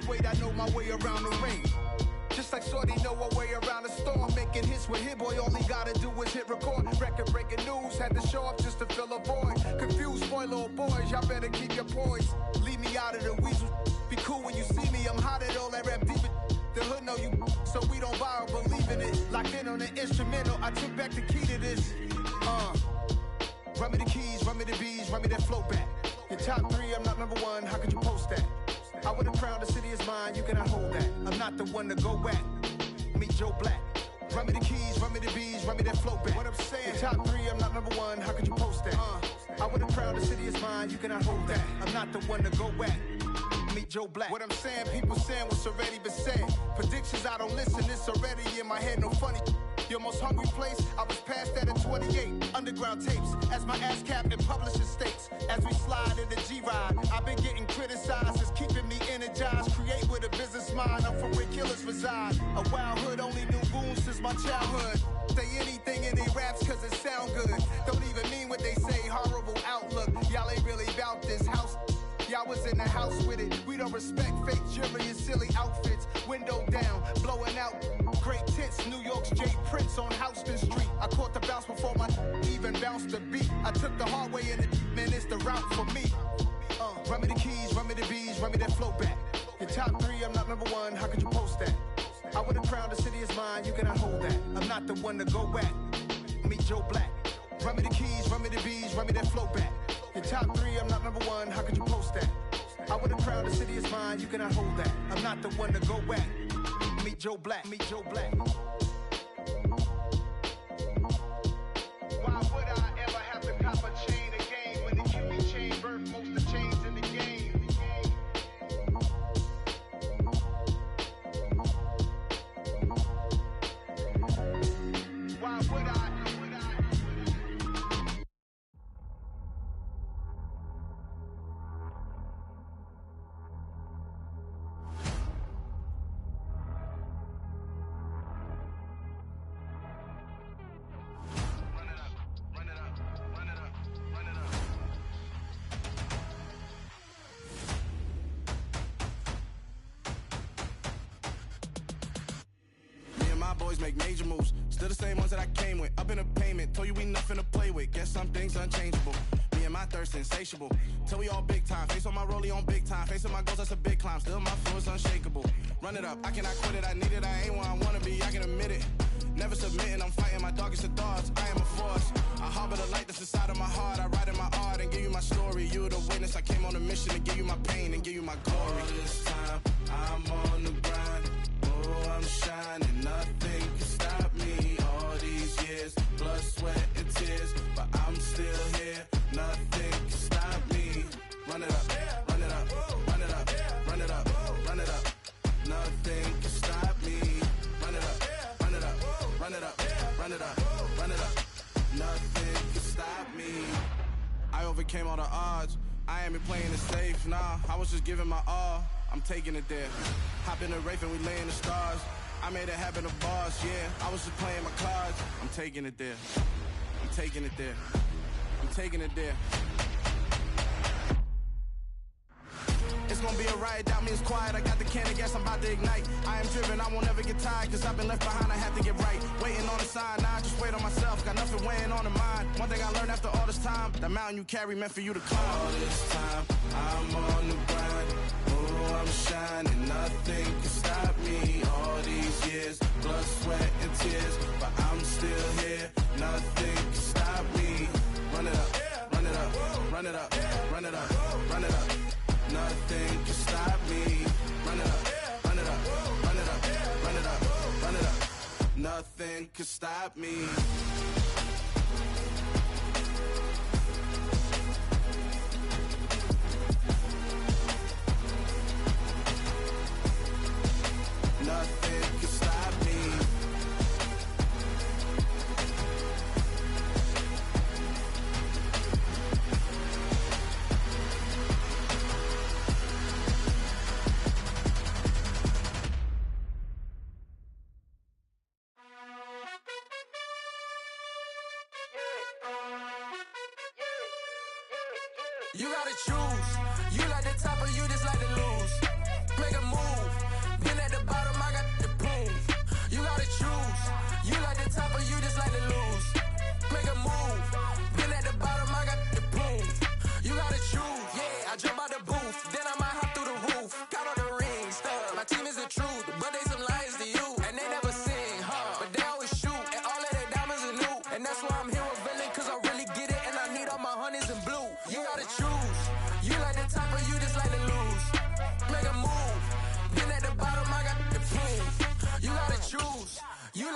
heavyweight, I know my way around the ring. Just like Shorty know her way around the storm. Making hits with Hit Boy, all he gotta do is hit record. Record breaking news, had to show up just to fill a void. Confused boy, little boys, y'all better keep your poise. Leave me out of the weasel. Be cool when you see me, I'm hot at all that rap deep. The hood know you, so we don't borrow, believe in it. Locked in on the instrumental, I took back the key to this. Run me the keys, run me the bees, run me that flow back. Your top 3, I'm not number 1, how could you post that? I would've crowned the city is mine, you cannot hold that. I'm not the one to go back. Meet Joe Black. Run me the keys, run me the bees, run me that flow back. What I'm saying, your top 3, I'm not number 1, how could you post that? I would've crowned the city is mine, you cannot hold that. I'm not the one to go back. Meet Joe Black. What I'm saying, people saying what's already been said. Predictions, I don't listen, it's already in my head, no funny. Your most hungry place, I was past that at 28. Underground tapes, as my ass capped in publishing states. As we slide in the G-Ride, I've been getting criticized, it's keeping me energized. Create with a business mind, I'm from where killers reside. A wild hood, only knew goons since my childhood. Say anything in they raps cause it sound good. Don't even mean what they say, horrible outlook. Y'all ain't really about this house. Y'all was in the house with it. We don't respect fake jewelry and silly outfits. Window down, blowing out great tits. New York's J. Prince on Houston Street. I caught the bounce before my even bounced the beat. I took the hard way in it, man, it's the route for me. Run me the keys, run me the bees, run me that flow back. Your top 3, I'm not number 1, how could you post that? I would've crowned the city is mine, you cannot hold that. I'm not the one to go back. Meet Joe Black. Run me the keys, run me the bees, run me that flow back. Your top 3, I'm not number 1, how could you post that? I would've crowned the city is mine, you cannot hold that. I'm not the one to go back. Meet Joe Black, meet Joe Black. Why would I ever have to cop a chain again when the QB chain birthed most of the chains in the game? Why would I? Boys make major moves, still the same ones that I came with. Up in a payment, told you we nothing to play with. Guess some things unchangeable. Me and my thirst insatiable. Till we all big time. Face on my rollie on big time. Facing my goals, that's a big climb. Still my flow is unshakable. Run it up, I cannot quit it. I need it, I ain't where I wanna be. I can admit it. Never submitting, I'm fighting my darkest of thoughts. I am a force. I harbor the light that's inside of my heart. I write in my art and give you my story. You the witness. I came on a mission to give you my pain and give you my glory. All this time, I'm on the grind. Oh, I'm shining. Nothing can stop me. All these years, blood, sweat, and tears, but I'm still here. Nothing can stop me. Run it up, run it up, run it up, run it up, run it up. Nothing can stop me. Run it up, run it up, run it up, run it up, run it up. Nothing can stop me. I overcame all the odds. I ain't been playing it safe, nah. I was just giving my all. I'm taking it there. Hop in the Wraith and we lay in the stars. I made it happen to bars, yeah. I was just playing my cards. I'm taking it there. I'm taking it there. I'm taking it there. It's gonna be a riot, doubt me it's quiet. I got the can of gas, I'm about to ignite. I am driven, I won't ever get tired, cause I've been left behind, I have to get right. Waiting on the sign, now I just wait on myself. Got nothing weighing on the mind. One thing I learned after all this time, the mountain you carry meant for you to climb. All this time, I'm on the grind. Oh, I'm shining, nothing can stop me. All these years, blood, sweat, and tears, but I'm still here. Nothing can stop me. Run it up, run it up, run it up, run it up, run it up. Nothing can stop me. Run it up, run it up, run it up, run it up, run it up. Nothing can stop me. Nothing can stop me. You gotta choose. You like the top or you just like to lose. Make a move.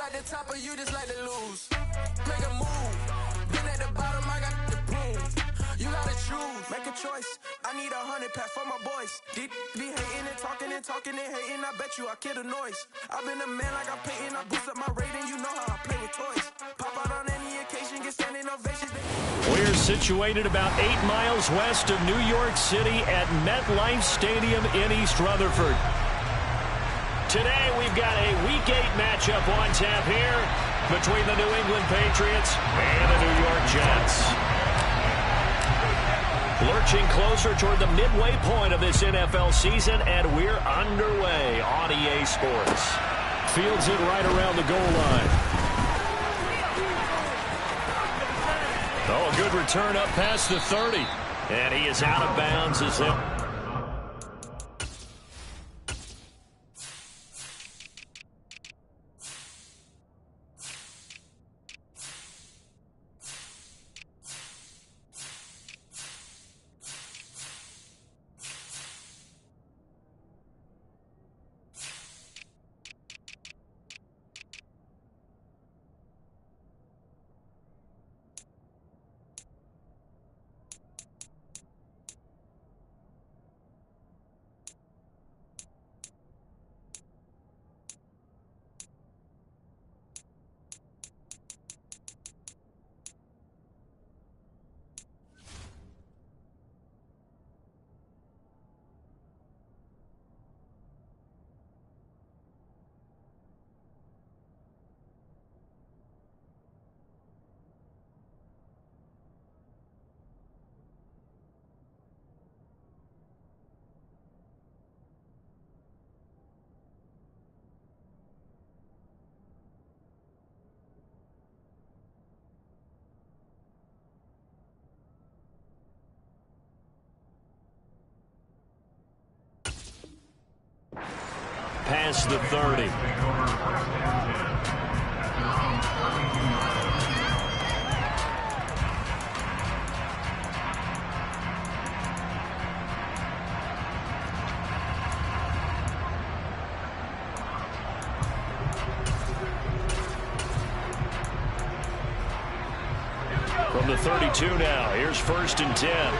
at the top or you just like to lose? Make a move. Been at the bottom, I got the prove. You gotta choose, make a choice. I need 100 pass for my boys. Be hating and talking and hating. I bet you I kill the noise. I've been a man like I'm Peyton. I boost up my rating. You know how I play with toys. Pop out on any occasion, get standing ovations. We're situated about 8 miles west of New York City at MetLife Stadium in East Rutherford. Today we've got a Week 8 matchup on tap here between the New England Patriots and the New York Jets. Lurching closer toward the midway point of this NFL season, and we're underway on EA Sports. Fields it right around the goal line. Oh, a good return up past the 30. And he is out of bounds as it... Past the 30. From the 32 now, here's 1st and 10.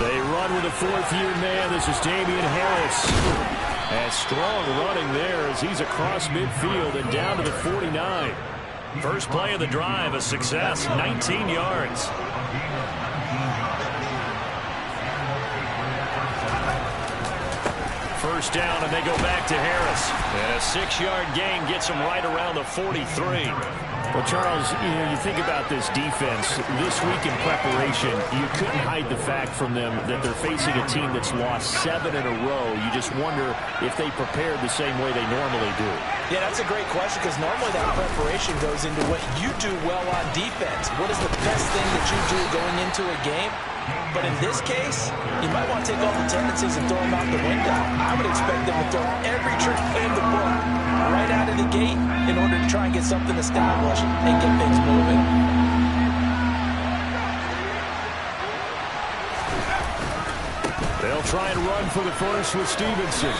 They run with a 4th-year man. This is Damian Harris. And strong running there as he's across midfield and down to the 49. First play of the drive, a success, 19 yards. First down, and they go back to Harris. And a 6-yard gain gets him right around the 43. Well, Charles, you think about this defense. This week in preparation, you couldn't hide the fact from them that they're facing a team that's lost 7 in a row. You just wonder if they prepared the same way they normally do. Yeah, that's a great question, because normally that preparation goes into what you do well on defense. What is the best thing that you do going into a game? But in this case, you might want to take all the tendencies and throw them out the window. I would expect them to throw every trick in the book right out of the gate in order to try and get something established and get things moving. They'll try and run for the first with Stevenson.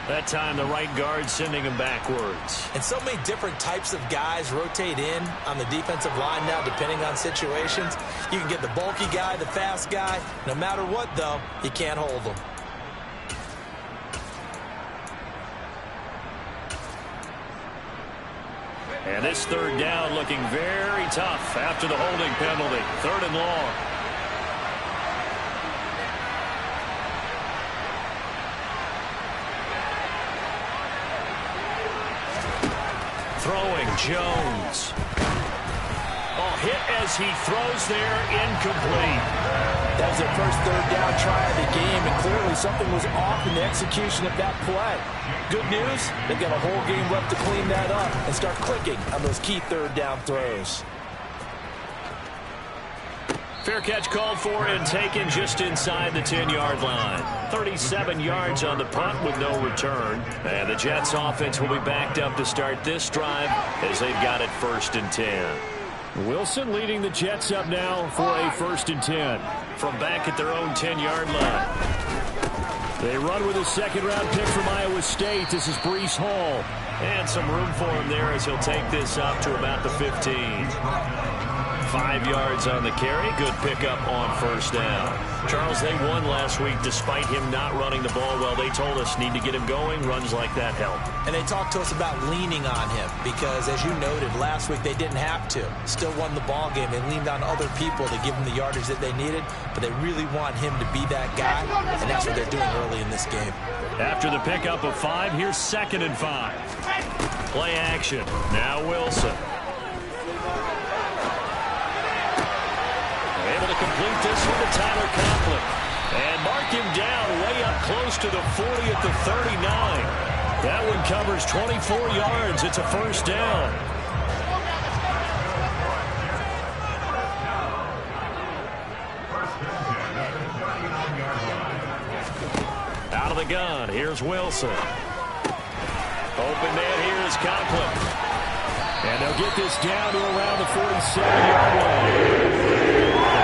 That time, the right guard sending him backwards. And so many different types of guys rotate in on the defensive line now, depending on situations. You can get the bulky guy, the fast guy. No matter what, though, you can't hold them. And this 3rd down looking very tough after the holding penalty. 3rd and long. Throwing, Jones. Oh, hit as he throws there, incomplete. That was their first 3rd down try of the game, and clearly something was off in the execution of that play. Good news, they've got a whole game left to clean that up and start clicking on those key 3rd down throws. Fair catch called for and taken just inside the 10-yard line. 37 yards on the punt with no return. And the Jets offense will be backed up to start this drive as they've got it 1st and 10. Wilson leading the Jets up now for a 1st and 10 from back at their own 10-yard line. They run with a second-round pick from Iowa State. This is Breece Hall. And some room for him there as he'll take this up to about the 15. 5 yards on the carry. Good pickup on 1st down. Charles, they won last week despite him not running the ball well. They told us need to get him going. Runs like that help. And they talked to us about leaning on him because, as you noted, last week they didn't have to. Still won the ball game. They leaned on other people to give them the yardage that they needed, but they really want him to be that guy, and that's what they're doing early in this game. After the pickup of 5, here's 2nd and 5. Play action. Now Wilson. Able to complete this one to Tyler Conklin. And mark him down way up close to the 40 at the 39. That one covers 24 yards. It's a 1st down. Out of the gun. Here's Wilson. Open man here is Conklin. And they'll get this down to around the 47-yard line.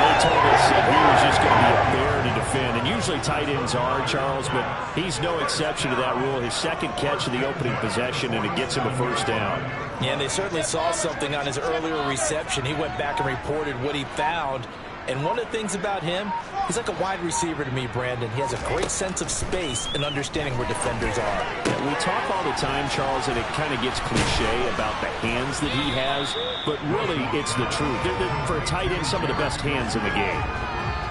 They told us that he was just going to be a bear to defend. And usually tight ends are, Charles, but he's no exception to that rule. His 2nd catch of the opening possession, and it gets him a 1st down. Yeah, and they certainly saw something on his earlier reception. He went back and reported what he found. And one of the things about him, he's like a wide receiver to me, Brandon. He has a great sense of space and understanding where defenders are. Yeah, we talk all the time, Charles, and it kind of gets cliche about the hands that he has, but really it's the truth. They're, for a tight end, some of the best hands in the game.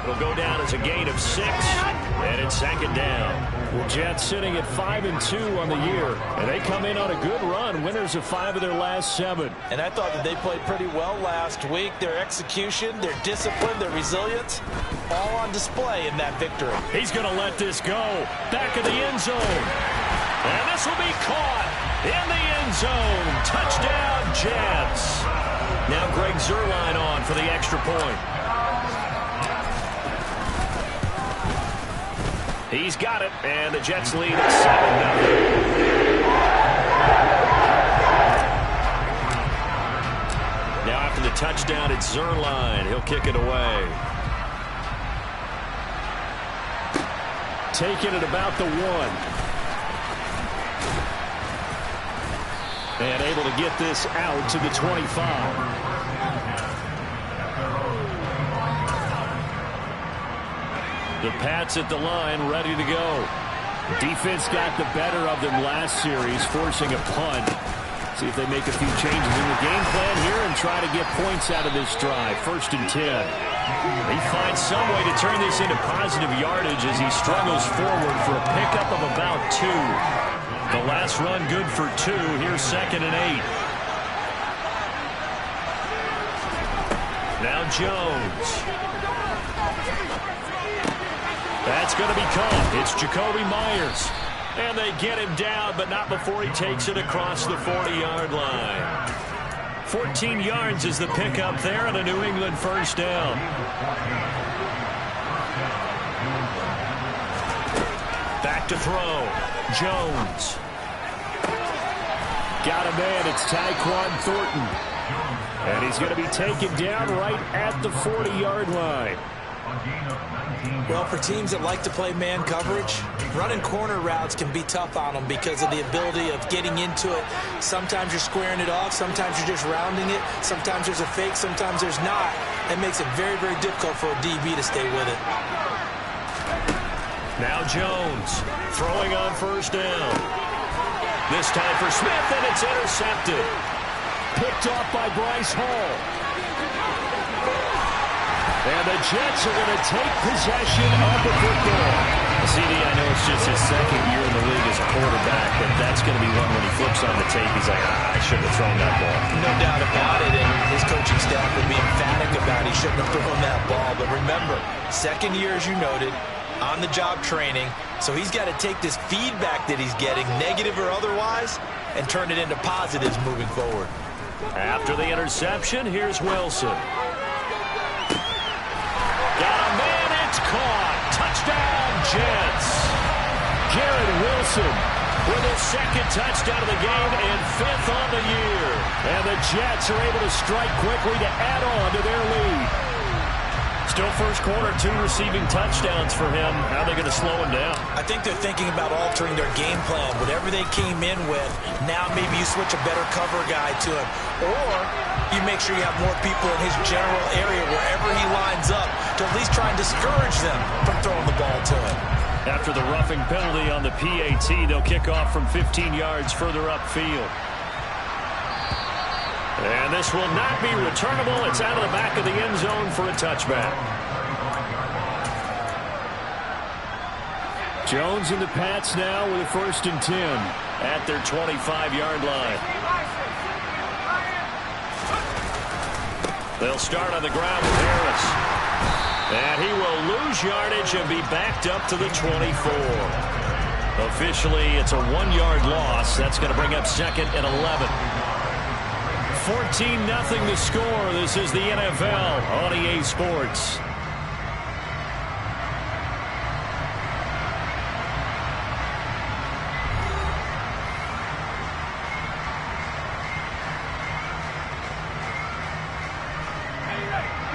It'll go down as a gain of 6, and it's 2nd down. The Jets sitting at 5-2 on the year, and they come in on a good run, winners of 5 of their last 7. And I thought that they played pretty well last week. Their execution, their discipline, their resilience, all on display in that victory. He's going to let this go. Back of the end zone. And this will be caught in the end zone. Touchdown, Jets. Now Greg Zuerlein on for the extra point. He's got it, and the Jets lead at 7-0. Now after the touchdown, it's Zuerlein. He'll kick it away. Taking it about the 1. And able to get this out to the 25. The Pats at the line, ready to go. Defense got the better of them last series, forcing a punt. See if they make a few changes in the game plan here and try to get points out of this drive. 1st and 10. He finds some way to turn this into positive yardage as he struggles forward for a pickup of about 2. The last run good for 2. Here's 2nd and 8. Now Jones. That's going to be caught. It's Jacoby Myers. And they get him down, but not before he takes it across the 40-yard line. 14 yards is the pickup there and a New England 1st down. Back to throw. Jones. Got a man. It's Tyquan Thornton. And he's going to be taken down right at the 40-yard line. Well, for teams that like to play man coverage, running corner routes can be tough on them because of the ability of getting into it. Sometimes you're squaring it off. Sometimes you're just rounding it. Sometimes there's a fake. Sometimes there's not. It makes it very, very difficult for a DB to stay with it. Now Jones throwing on 1st down. This time for Smith, and it's intercepted. Picked off by Bryce Hall. And the Jets are going to take possession of the football. CD, I know it's just his 2nd year in the league as a quarterback, but that's going to be one when he flips on the tape. He's like, I shouldn't have thrown that ball. No doubt about it, and his coaching staff will be emphatic about he shouldn't have thrown that ball. But remember, 2nd year, as you noted, on-the-job training, so he's got to take this feedback that he's getting, negative or otherwise, and turn it into positives moving forward. After the interception, here's Wilson. Got a man, it's caught. Touchdown, Jets. Garrett Wilson with his 2nd touchdown of the game and 5th on the year. And the Jets are able to strike quickly to add on to their lead. Still first quarter, 2 receiving touchdowns for him. How are they going to slow him down? I think they're thinking about altering their game plan. Whatever they came in with, now maybe you switch a better cover guy to him. Or you make sure you have more people in his general area wherever he lines up to at least try and discourage them from throwing the ball to him. After the roughing penalty on the PAT, they'll kick off from 15 yards further upfield. And this will not be returnable. It's out of the back of the end zone for a touchback. Jones and the Pats now with a 1st and 10 at their 25-yard line. They'll start on the ground with Harris. And he will lose yardage and be backed up to the 24. Officially, it's a 1-yard loss. That's going to bring up 2nd and 11. 14-0 the score. This is the NFL on EA Sports.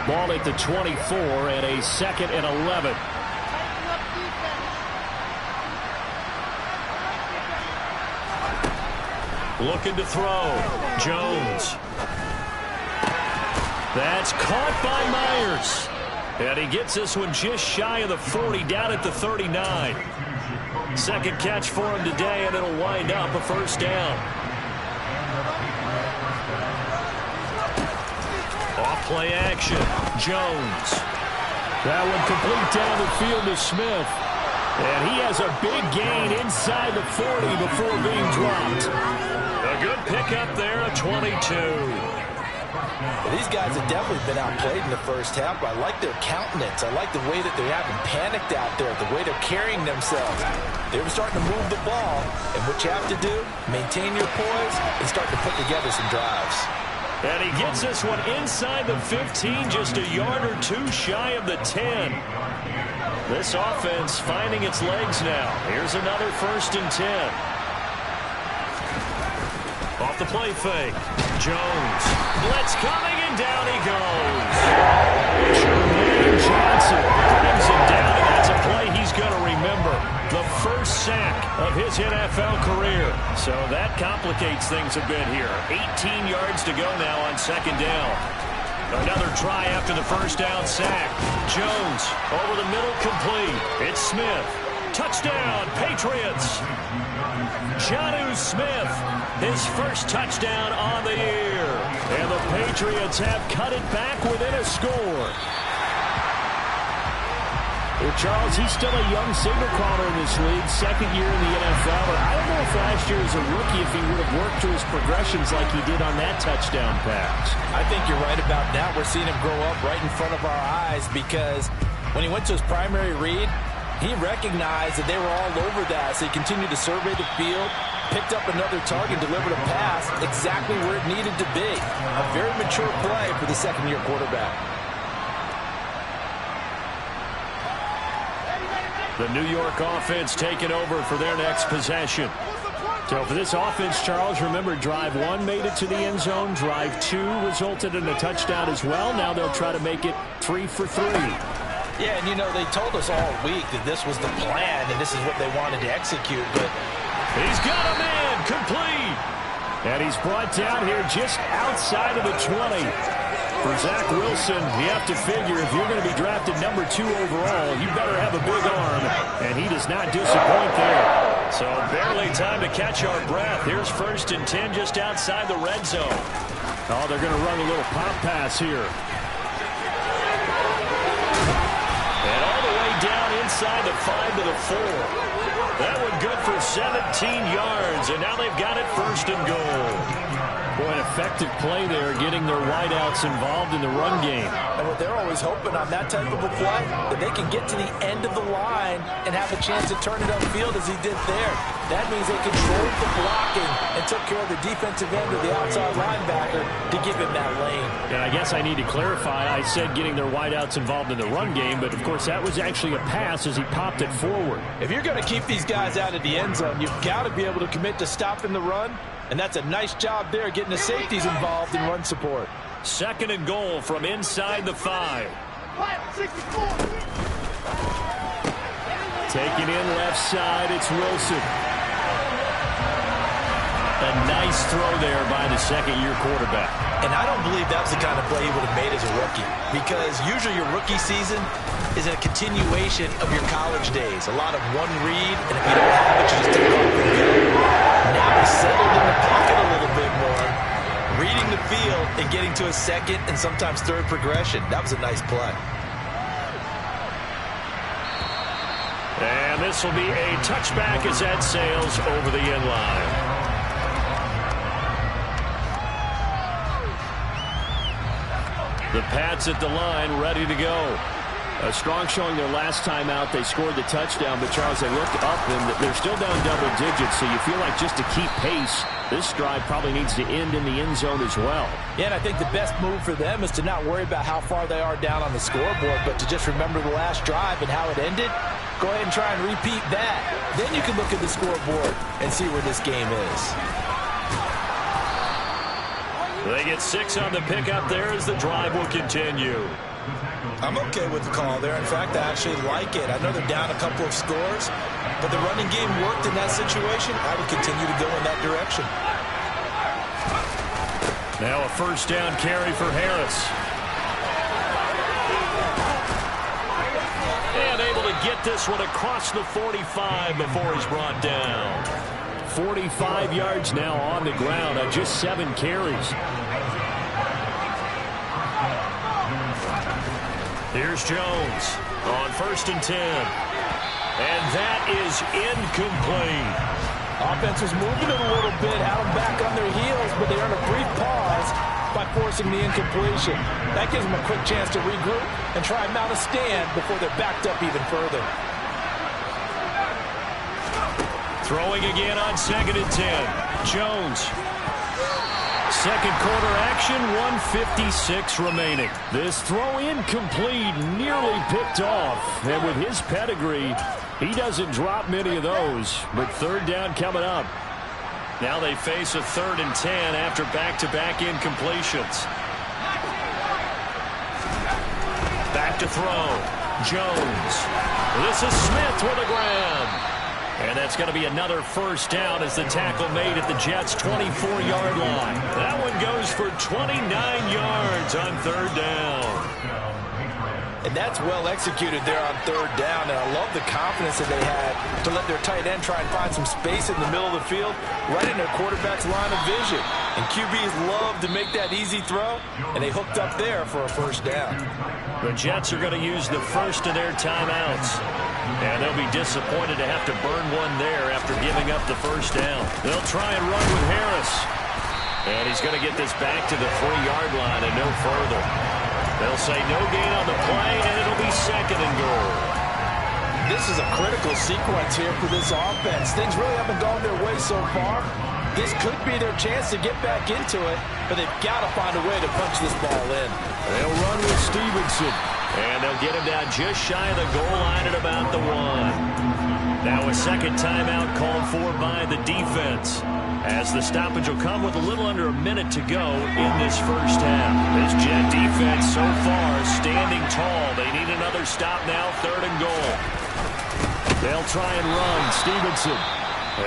Ball at the 24 and a 2nd and 11. Looking to throw. Jones. That's caught by Myers. And he gets this one just shy of the 40, down at the 39. Second catch for him today, and it'll wind up a 1st down. Off-play action. Jones. That one complete down the field to Smith. And he has a big gain inside the 40 before being dropped. A good pickup there, a 22. Well, these guys have definitely been outplayed in the first half. I like their countenance. I like the way that they haven't panicked out there, the way they're carrying themselves. They were starting to move the ball, and what you have to do, maintain your poise and start to put together some drives. And he gets this one inside the 15, just a yard or 2 shy of the 10. This offense finding its legs now. Here's another 1st and 10. Off the play fake. Jones. Blitz coming, and down he goes. Jermaine Johnson brings him down, and that's a play he's going to remember. The first sack of his NFL career. So that complicates things a bit here. 18 yards to go now on 2nd down. Another try after the 1st down sack. Jones over the middle, complete. It's Smith. Touchdown, Patriots. Jonnu Smith, his first touchdown on the year. And the Patriots have cut it back within a score. Well, Charles, he's still a young signal caller in this league, 2nd year in the NFL. But I don't know if last year as a rookie if he would have worked through his progressions like he did on that touchdown pass. I think you're right about that. We're seeing him grow up right in front of our eyes because when he went to his primary read, he recognized that they were all over that, so he continued to survey the field, picked up another target, delivered a pass exactly where it needed to be. A very mature play for the 2nd-year quarterback. The New York offense taking over for their next possession. So for this offense, Charles, remember, drive 1 made it to the end zone. Drive 2 resulted in a touchdown as well. Now they'll try to make it 3 for 3. Yeah, and, you know, they told us all week that this was the plan and this is what they wanted to execute, but he's got a man complete. And he's brought down here just outside of the 20. For Zach Wilson, you have to figure if you're going to be drafted number 2 overall, you better have a big arm, and he does not disappoint there. So barely time to catch our breath. Here's 1st and 10 just outside the red zone. Oh, they're going to run a little pop pass here. And all the way down inside the 5 to the 4. That one good for 17 yards, and now they've got it 1st and goal. Boy, an effective play there, getting their wideouts involved in the run game. And what they're always hoping on that type of a play, that they can get to the end of the line and have a chance to turn it upfield as he did there. That means they controlled the blocking and took care of the defensive end of the outside linebacker to give him that lane. And I guess I need to clarify, I said getting their wideouts involved in the run game, but of course that was actually a pass as he popped it forward. If you're going to keep these guys out of the end zone, you've got to be able to commit to stopping the run And that's a nice job there getting the safeties involved in run support. 2nd and goal from inside the 5. Taking in left side, it's Wilson. A nice throw there by the second-year quarterback. And I don't believe that was the kind of play he would have made as a rookie, because usually your rookie season is a continuation of your college days. A lot of one read, and if you don't have it, you just take off and go. Now he's settled in the pocket a little bit more, reading the field and getting to a second and sometimes third progression. That was a nice play. And this will be a touchback as that sails over the end line. The Pats at the line, ready to go. A strong showing their last time out. They scored the touchdown, but Charles, they looked up and they're still down double digits, so you feel like just to keep pace, this drive probably needs to end in the end zone as well. Yeah, and I think the best move for them is to not worry about how far they are down on the scoreboard, but to just remember the last drive and how it ended. Go ahead and try and repeat that. Then you can look at the scoreboard and see where this game is. They get 6 on the pickup there as the drive will continue. I'm okay with the call there. In fact, I actually like it. I know they're down a couple of scores, but the running game worked in that situation. I would continue to go in that direction. Now a first down carry for Harris. And able to get this one across the 45 before he's brought down. 45 yards now on the ground on just 7 carries. Here's Jones on 1st and 10. And that is incomplete. Offense was moving it a little bit, had them back on their heels, but they earned a brief pause by forcing the incompletion. That gives them a quick chance to regroup and try and mount a stand before they're backed up even further. Throwing again on 2nd and 10. Jones. Second quarter action, 1:56 remaining. This throw incomplete, nearly picked off. And with his pedigree, he doesn't drop many of those. But 3rd down coming up. Now they face a 3rd and 10 after back-to-back incompletions. Back to throw. Jones. This is Smith with a grab. And that's going to be another first down as the tackle made at the Jets' 24-yard line. That one goes for 29 yards on 3rd down. And that's well executed there on 3rd down. And I love the confidence that they had to let their tight end try and find some space in the middle of the field, right in their quarterback's line of vision. And QBs love to make that easy throw, and they hooked up there for a first down. The Jets are going to use the first of their timeouts. And they'll be disappointed to have to burn one there after giving up the first down. They'll try and run with Harris. And he's going to get this back to the 3-yard line and no further. They'll say no gain on the play, and it'll be 2nd and goal. This is a critical sequence here for this offense. Things really haven't gone their way so far. This could be their chance to get back into it, but they've got to find a way to punch this ball in. They'll run with Stevenson. And they'll get him down just shy of the goal line at about the 1. Now a second timeout called for by the defense, as the stoppage will come with a little under a minute to go in this first half. This Jet defense so far standing tall. They need another stop now, 3rd and goal. They'll try and run. Stevenson.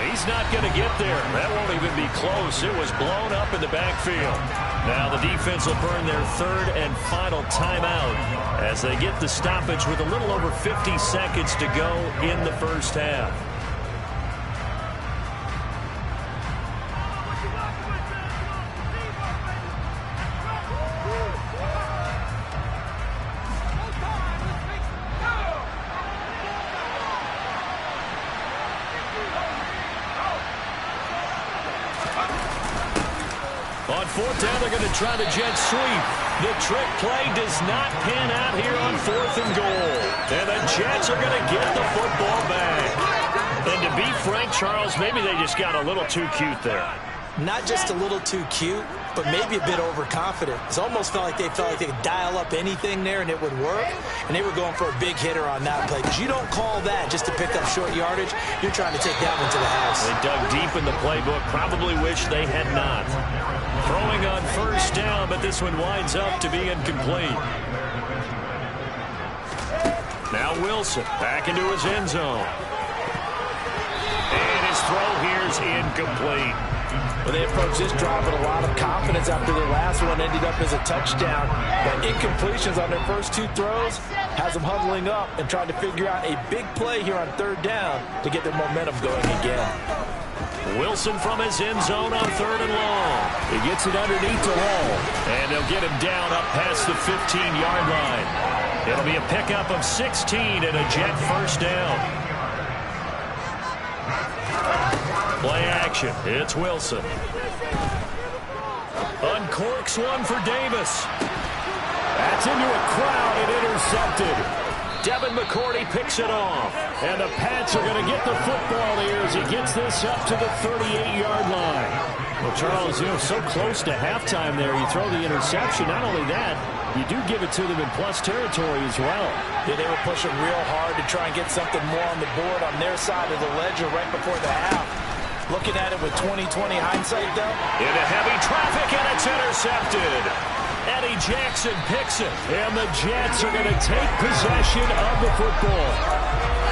He's not going to get there. That won't even be close. It was blown up in the backfield. Now the defense will burn their 3rd and final timeout as they get the stoppage with a little over 50 seconds to go in the first half. On 4th down, they're going to try the jet sweep. The trick play does not pan out here on 4th and goal. And the Jets are going to get the football back. And to be frank, Charles, maybe they just got a little too cute there. Not just a little too cute, but maybe a bit overconfident. It almost felt like they could dial up anything there and it would work, and they were going for a big hitter on that play, because you don't call that just to pick up short yardage. You're trying to take that one to the house. They dug deep in the playbook, probably wish they had not. Throwing on first down, but this one winds up to be incomplete. Now Wilson back into his end zone. And his throw here is incomplete. Well, they approached this drive with a lot of confidence after their last one ended up as a touchdown. But incompletions on their first two throws has them huddling up and trying to figure out a big play here on third down to get their momentum going again. Wilson from his end zone on third and long. He gets it underneath to Hall. And they'll get him down up past the 15-yard line. It'll be a pickup of 16 and a Jet first down. Play action. It's Wilson. Uncorks one for Davis. That's into a crowd and intercepted. Devin McCourty picks it off. And the Pats are going to get the football here as he gets this up to the 38-yard line. Well, Charles, so close to halftime there. You throw the interception. Not only that, you do give it to them in plus territory as well. Yeah, they were pushing real hard to try and get something more on the board on their side of the ledger right before the half. Looking at it with 20/20 hindsight, though. Into heavy traffic, and it's intercepted. Eddie Jackson picks it, and the Jets are going to take possession of the football.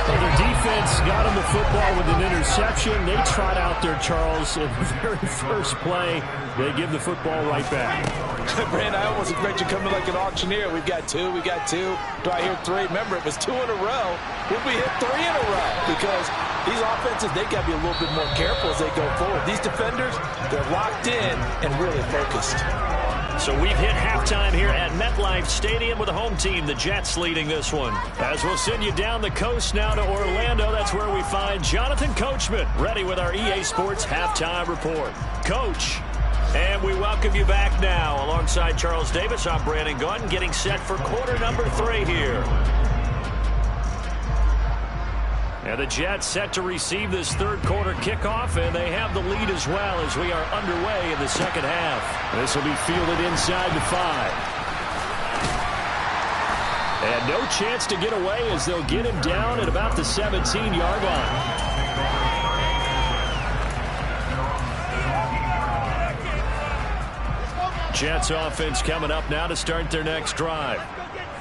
Well, their defense got him the football with an interception. They trot out there, Charles, in the very first play. They give the football right back. Brand, I almost expect you coming like an auctioneer. We've got two. Do I hear three? Remember, it was 2 in a row. Would we hit 3 in a row? Because these offenses, they got to be a little bit more careful as they go forward. These defenders, they're locked in and really focused. So we've hit halftime here at MetLife Stadium with the home team, the Jets, leading this one. As we'll send you down the coast now to Orlando, that's where we find Jonathan Coachman, ready with our EA Sports Halftime Report. Coach, and we welcome you back now. Alongside Charles Davis, I'm Brandon Gunn, getting set for quarter number 3 here. And the Jets set to receive this third quarter kickoff, and they have the lead as well as we are underway in the second half. This will be fielded inside the 5. And no chance to get away as they'll get him down at about the 17-yard line. Jets offense coming up now to start their next drive.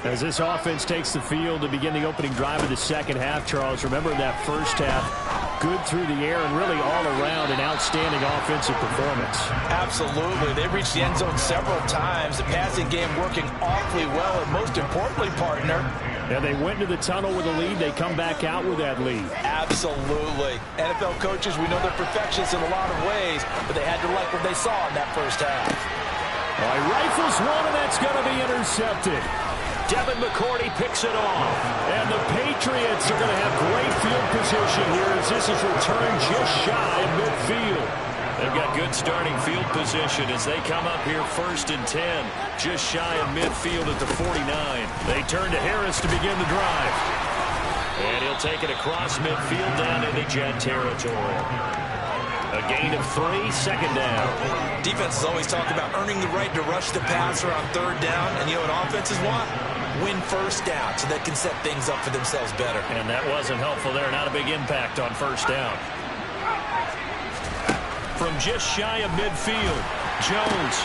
As this offense takes the field to begin the opening drive of the second half, Charles, remember that first half, good through the air and really all around an outstanding offensive performance. Absolutely. They reached the end zone several times. The passing game working awfully well, and most importantly, partner. And they went to the tunnel with a lead. They come back out with that lead. Absolutely. NFL coaches, we know they're perfectionists in a lot of ways, but they had to like what they saw in that first half. All right, rifles one, and that's going to be intercepted. Devin McCourty picks it off. And the Patriots are going to have great field position here as this is returned just shy of midfield. They've got good starting field position as they come up here 1st and 10, just shy of midfield at the 49. They turn to Harris to begin the drive. And he'll take it across midfield down into Jet territory. A gain of 3, second down. Defenses always talk about earning the right to rush the passer on third down, and you know what offenses want? Win first down so they can set things up for themselves better. And that wasn't helpful there. Not a big impact on first down. From just shy of midfield, Jones.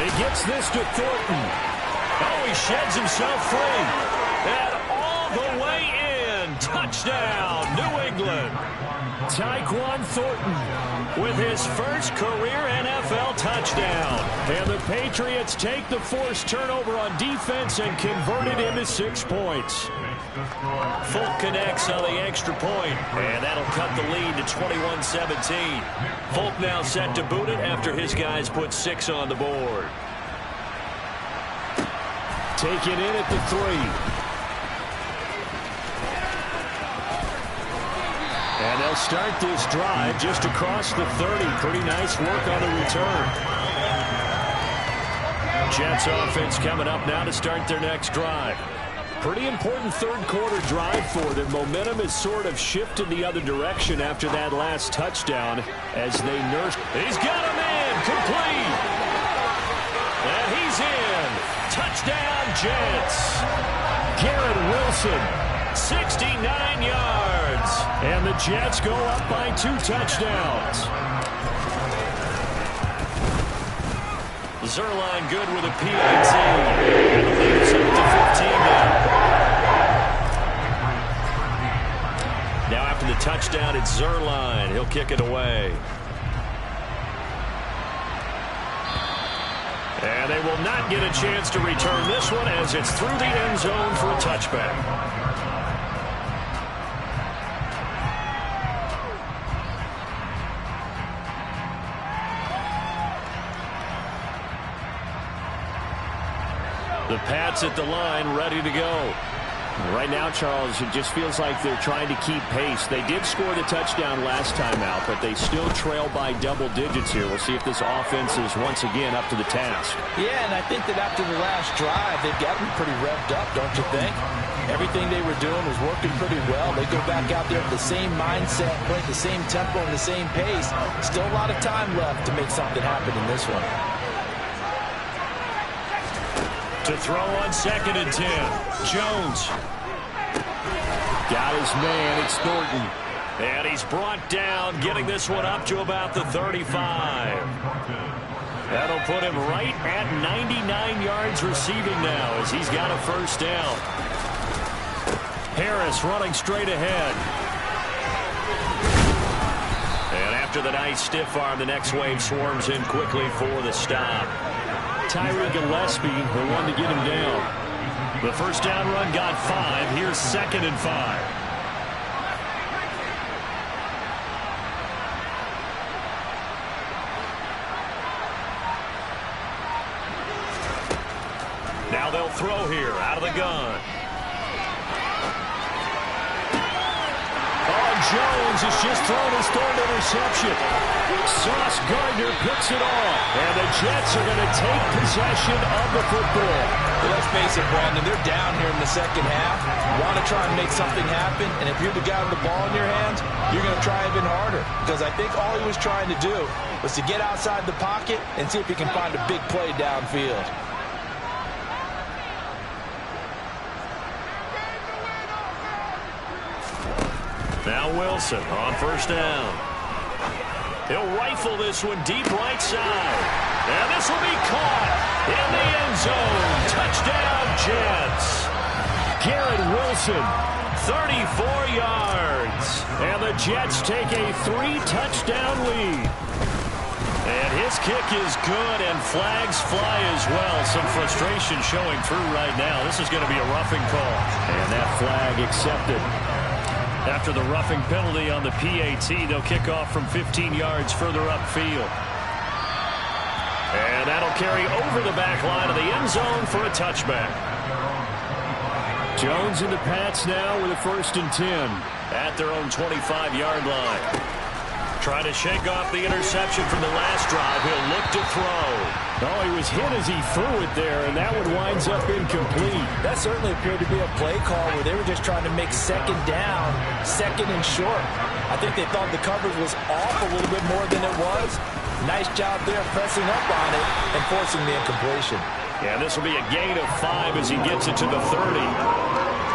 He gets this to Thornton. Oh, he sheds himself free. And all the way in. Touchdown, New England. Tyquan Thornton with his first career NFL touchdown. And the Patriots take the forced turnover on defense and convert it into 6 points. Folk connects on the extra point, and that'll cut the lead to 21-17. Folk now set to boot it after his guys put 6 on the board. Taken in at the 3. And they'll start this drive just across the 30. Pretty nice work on the return. Jets offense coming up now to start their next drive. Pretty important third quarter drive for them. Momentum has sort of shifted the other direction after that last touchdown as they nurse. He's got him in. Complete. Touchdown, Jets. Garrett Wilson, 69 yards. And the Jets go up by 2 touchdowns. Zerline good with a PAT. And the lead is up to 15 now. Now after the touchdown, it's Zerline. He'll kick it away. And they will not get a chance to return this one as it's through the end zone for a touchback. The Pats at the line, ready to go. Right now, Charles, it just feels like they're trying to keep pace. They did score the touchdown last time out, but they still trail by double digits here. We'll see if this offense is once again up to the task. Yeah, and I think that after the last drive, they've got to be pretty revved up, don't you think? Everything they were doing was working pretty well. They go back out there with the same mindset, play the same tempo and the same pace. Still a lot of time left to make something happen in this one. To throw on 2nd and 10. Jones. Got his man. It's Thornton. And he's brought down, getting this one up to about the 35. That'll put him right at 99 yards receiving now as he's got a first down. Harris running straight ahead. And after the nice stiff arm, the next wave swarms in quickly for the stop. Tyree Gillespie, the one to get him down. The first down run got 5. Here's 2nd and 5. Now they'll throw here out of the gun. Jones has just thrown his 3rd interception. Sauce Gardner picks it off. And the Jets are going to take possession of the football. Well, let's face it, Brandon, they're down here in the second half. You want to try and make something happen, and if you're the guy with the ball in your hands, you're going to try even harder. Because I think all he was trying to do was to get outside the pocket and see if he can find a big play downfield. Now Wilson on first down. He'll rifle this one deep right side. And this will be caught in the end zone. Touchdown, Jets. Garrett Wilson, 34 yards. And the Jets take a 3-touchdown lead. And his kick is good, and flags fly as well. Some frustration showing through right now. This is going to be a roughing call. And that flag accepted. After the roughing penalty on the PAT, they'll kick off from 15 yards further upfield. And that'll carry over the back line of the end zone for a touchback. Jones and the Pats now with a 1st and 10. At their own 25-yard line. Trying to shake off the interception from the last drive. He'll look to throw. Oh, he was hit as he threw it there, and that one winds up incomplete. That certainly appeared to be a play call where they were just trying to make 2nd down, 2nd and short. I think they thought the coverage was off a little bit more than it was. Nice job there pressing up on it and forcing the incompletion. Yeah, this will be a gain of 5 as he gets it to the 30.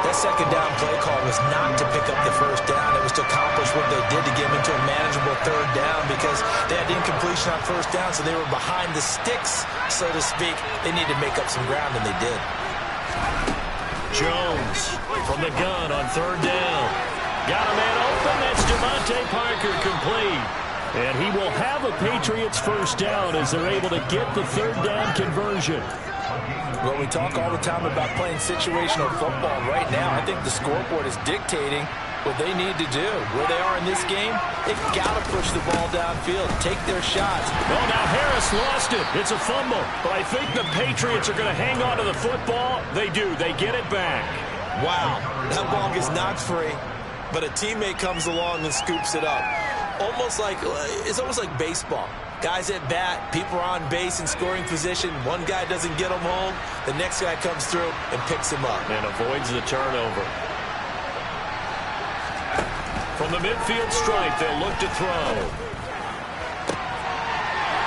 That 2nd down play call was not to pick up the first down. It was to accomplish what they did to get into a manageable 3rd down because they had incompletion on first down, so they were behind the sticks, so to speak. They needed to make up some ground, and they did. Jones from the gun on 3rd down. Got a man open. That's Devontae Parker complete. And he will have a Patriots first down as they're able to get the 3rd down conversion. Well, we talk all the time about playing situational football. Right now, I think the scoreboard is dictating what they need to do. Where they are in this game, they've got to push the ball downfield, take their shots. Oh, now Harris lost it. It's a fumble. But I think the Patriots are going to hang on to the football. They do. They get it back. Wow, that ball gets knocked free, but a teammate comes along and scoops it up. It's almost like baseball. Guys at bat, people are on base in scoring position. One guy doesn't get him home. The next guy comes through and picks him up. And avoids the turnover. From the midfield stripe, they'll look to throw.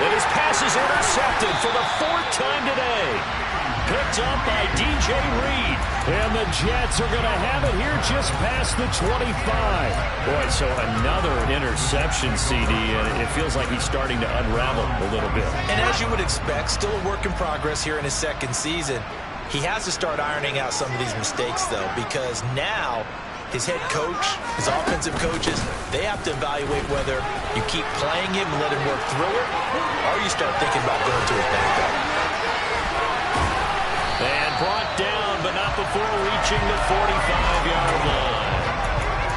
And his pass is intercepted for the 4th time today. picked up by DJ Reed. And the Jets are going to have it here just past the 25. Boy, so another interception, CD, and it feels like he's starting to unravel a little bit. And as you would expect, still a work in progress here in his second season. He has to start ironing out some of these mistakes, though, because now his head coach, his offensive coaches, they have to evaluate whether you keep playing him and let him work through it, or you start thinking about going to his backup. And brought down, but not before reaching the 45-yard line.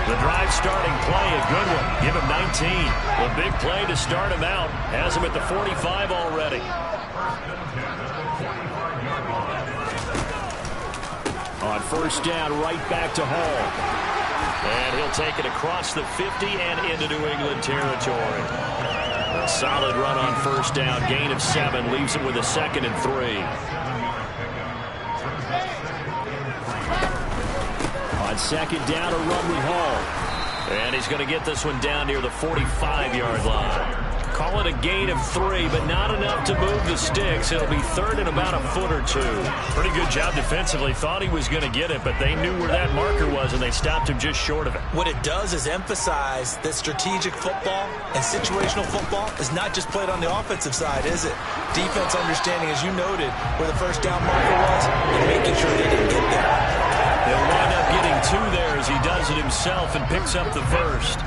The drive starting play, a good one. Give him 19. A big play to start him out. Has him at the 45 already. On first down, right back to Hall. And he'll take it across the 50 and into New England territory. A solid run on first down. Gain of 7. Leaves him with a 2nd and 3. On second down, a run with Hall. And he's going to get this one down near the 45-yard line. Call it a gain of 3, but not enough to move the sticks. It'll be 3rd and about a foot or 2. Pretty good job defensively. Thought he was going to get it, but they knew where that marker was, and they stopped him just short of it. What it does is emphasize that strategic football and situational football is not just played on the offensive side, is it? Defense understanding, as you noted, where the first down marker was and making sure they didn't get there. He'll wind up getting 2 there as he does it himself and picks up the first.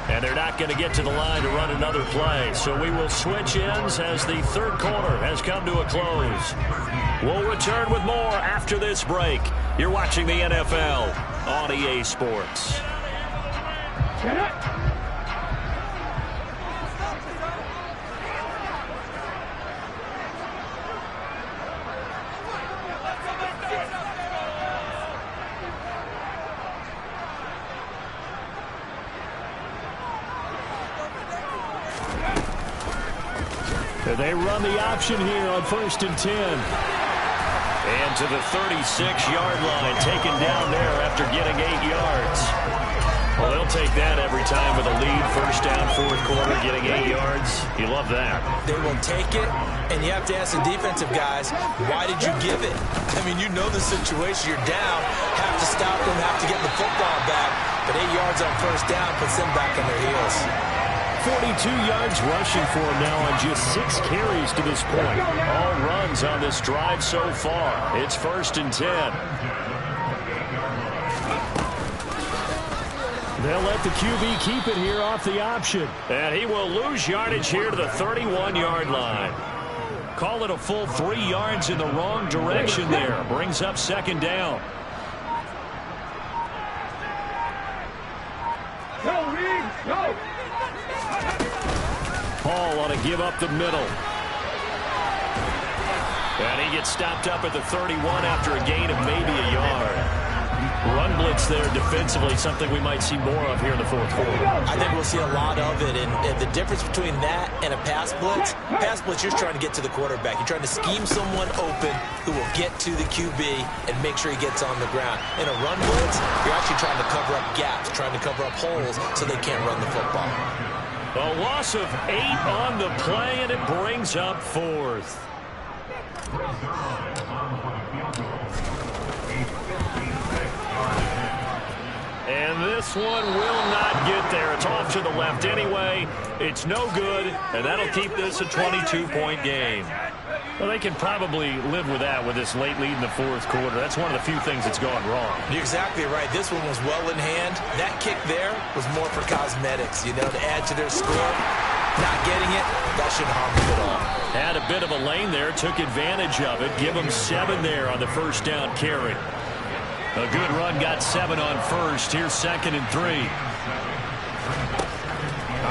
And they're not going to get to the line to run another play. So we will switch ends as the third quarter has come to a close. We'll return with more after this break. You're watching the NFL on EA Sports. They run the option here on 1st and 10. And to the 36-yard line, taken down there after getting 8 yards. Well, they'll take that every time with a lead. First down, fourth quarter, getting 8 yards. You love that. They will take it, and you have to ask the defensive guys, why did you give it? I mean, you know the situation. You're down, have to stop them, have to get the football back. But 8 yards on first down puts them back on their heels. 42 yards rushing for him now on just 6 carries to this point. All runs on this drive so far. It's 1st and 10. They'll let the QB keep it here off the option. And he will lose yardage here to the 31-yard line. Call it a full 3 yards in the wrong direction there. Brings up 2nd down. Go, Reed, go! Hall on a give up the middle. And he gets stopped up at the 31 after a gain of maybe a yard. Run blitz there defensively, something we might see more of here in the fourth quarter. I think we'll see a lot of it, and the difference between that and a pass blitz, you're trying to get to the quarterback. You're trying to scheme someone open who will get to the QB and make sure he gets on the ground. In a run blitz, you're actually trying to cover up gaps, trying to cover up holes so they can't run the football. A loss of 8 on the play, and it brings up 4th. And this one will not get there. It's off to the left anyway. It's no good, and that'll keep this a 22-point game. Well, they can probably live with that with this late lead in the fourth quarter. That's one of the few things that's gone wrong. You're exactly right. This one was well in hand. That kick there was more for cosmetics, to add to their score. Not getting it, that shouldn't harm them at all. Had a bit of a lane there, took advantage of it. Give them 7 there on the first down carry. A good run, got 7 on first. Here's 2nd and 3.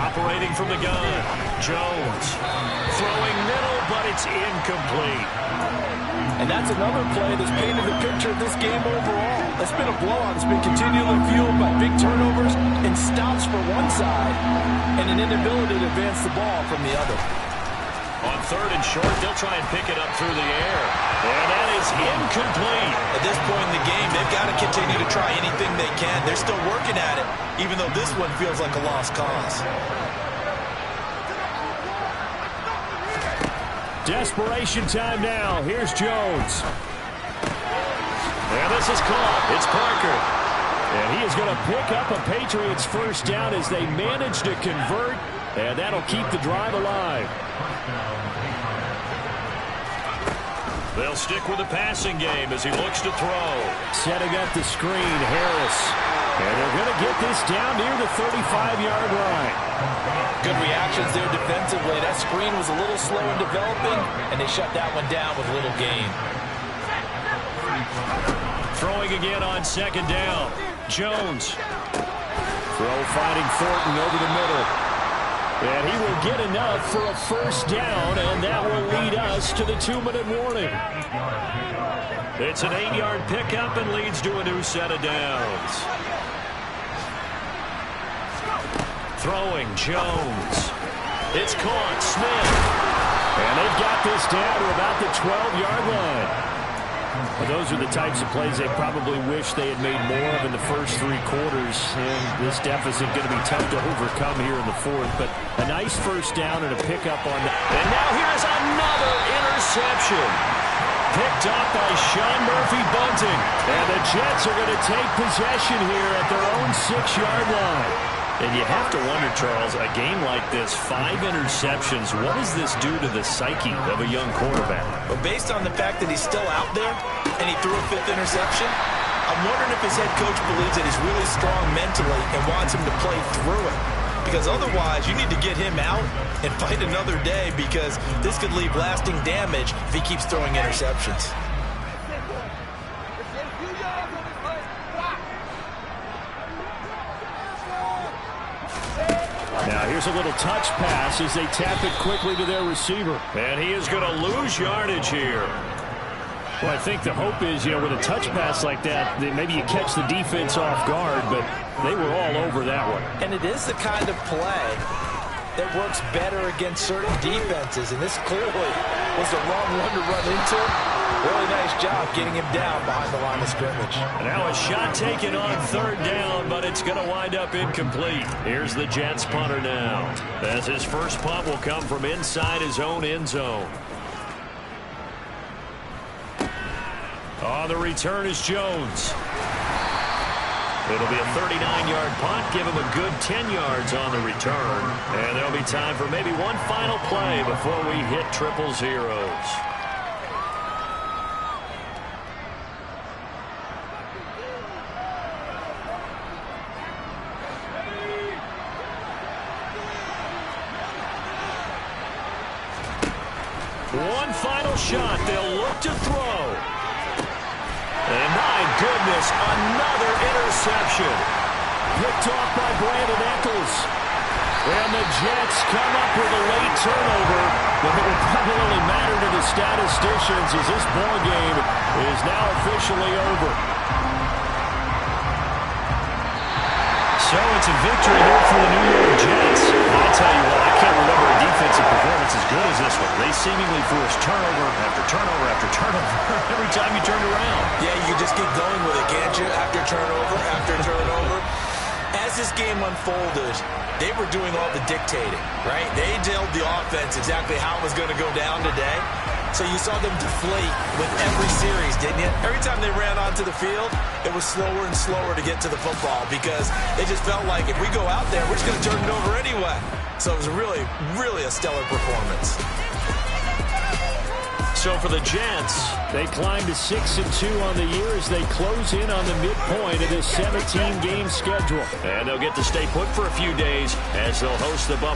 Operating from the gun, Jones. Throwing middle, but it's incomplete. And that's another play that's painted the picture of this game overall. It's been a blowout. It's been continually fueled by big turnovers and stops for one side and an inability to advance the ball from the other. On 3rd and short, they'll try and pick it up through the air. And that is incomplete. At this point in the game, they've got to continue to try anything they can. They're still working at it, even though this one feels like a lost cause. Desperation time now. Here's Jones. And this is caught. It's Parker. And he is going to pick up a Patriots first down as they manage to convert. And that'll keep the drive alive. They'll stick with the passing game as he looks to throw. Setting up the screen, Harris. And they're going to get this down near the 35-yard line. Good reactions there defensively. That screen was a little slow in developing, and they shut that one down with little gain. Throwing again on second down. Jones. Throw finding Thornton over the middle. And he will get enough for a first down, and that will lead us to the 2-minute warning. It's an 8-yard pickup and leads to a new set of downs. Throwing, Jones. It's caught, Smith. And they've got this down to about the 12-yard line. Well, those are the types of plays they probably wish they had made more of in the first 3 quarters. And this deficit going to be tough to overcome here in the fourth. But a nice first down and a pickup on that. And now here's another interception. Picked off by Sean Murphy-Bunting. And the Jets are going to take possession here at their own 6-yard line. And you have to wonder, Charles, a game like this, 5 interceptions, what does this do to the psyche of a young quarterback? But based on the fact that he's still out there and he threw a 5th interception, I'm wondering if his head coach believes that he's really strong mentally and wants him to play through it. Because otherwise, you need to get him out and fight another day, because this could leave lasting damage if he keeps throwing interceptions. Now here's a little touch pass as they tap it quickly to their receiver. And he is going to lose yardage here. Well, I think the hope is, with a touch pass like that maybe you catch the defense off guard, but they were all over that one. And it is the kind of play that works better against certain defenses, and this clearly was the wrong one to run into. Really nice job getting him down behind the line of scrimmage. Now a shot taken on 3rd down, but it's going to wind up incomplete. Here's the Jets punter now, as his first punt will come from inside his own end zone. On the return is Jones. It'll be a 39-yard punt, give him a good 10 yards on the return. And there'll be time for maybe one final play before we hit triple zeros. One final shot. They'll look to throw. And my goodness, another interception. Picked off by Brandon Eccles. And the Jets come up with a late turnover, but it will probably only matter to the statisticians as this ball game is now officially over. So it's a victory here for the New York Jets. I tell you what, I can't remember a defensive performance as good as this one. They seemingly forced turnover after turnover after turnover every time you turned around. Yeah, you just keep going with it, can't you? After turnover. As this game unfolded, they were doing all the dictating, right? They told the offense exactly how it was going to go down today. So you saw them deflate with every series, didn't you? Every time they ran onto the field, it was slower and slower to get to the football, because they just felt like if we go out there, we're just going to turn it over anyway. So it was really, really a stellar performance. So for the Jets, they climb to 6-2 on the year as they close in on the midpoint of this 17-game schedule. And they'll get to stay put for a few days as they'll host the Buffalo.